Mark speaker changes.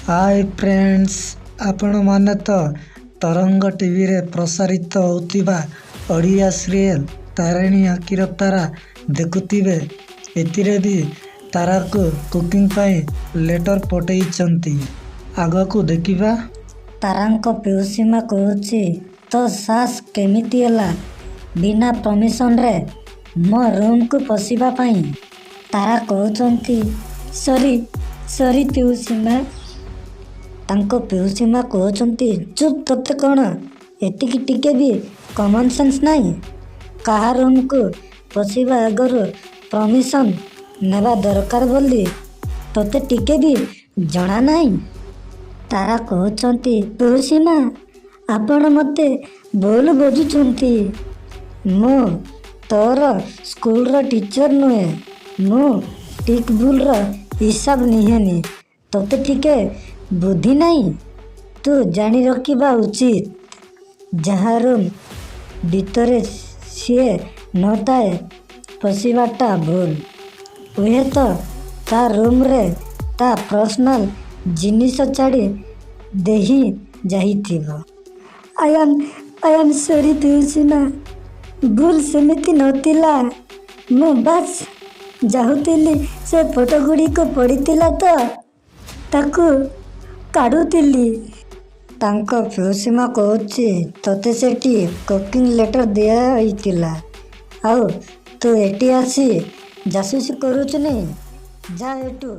Speaker 1: Hi friends, आपण माने तो तरंग टीवी रे प्रसारित होतिबा ओडिया सीरियल तारिणी आखिर तारा देखुथिबे। एतिरे भी तारा को कुकिंग पाई लेटर पठेइचंती। आगकू देखिबा।
Speaker 2: तारांको पिउसीमा कहूची तो सास केमिति होला बिना परमिशन रे मो रूम को पशिबा पाई। तारा कहउचंती सॉरी पिउसीमा। तांको पिउसीमा कहउचंती चुप, तते कौन एतिकी टिके भी कॉमन सेंस नहीं। कहा रूम को पशिबा आगरू परमिशन नेबा दरकार बोली तते टिके भी जणा नहीं। तारा कहउचंती पिउसीमा आपण मते बोल बुझुचंती। मु तोर स्कूल रो टीचर नुहे, मु ठीक भूल रो हिसाब निहेनी। तोते टिके बुद्धि नहीं, तू जानी रखिबा उचित। जहाँ रूम भीतरे सीए न थाए पशिबाटा भूल। उहे तो ता रूम रे ता पर्सनल जिनिस छाड़ी देही जाइथिबो। आई एम सॉरी पिउसीमा, भूल सेमिति नथिला। मु बस जाहुतिली से फोटो गुडी को पड़ीतिला तो ताकू काढुतिली। तांको पिउसीमा कहूची तोते सेठी कुकिंग लेटर दिया होइतिला, आउ तू एटी आसी जासूसी करूचु नहीं। जा एटू।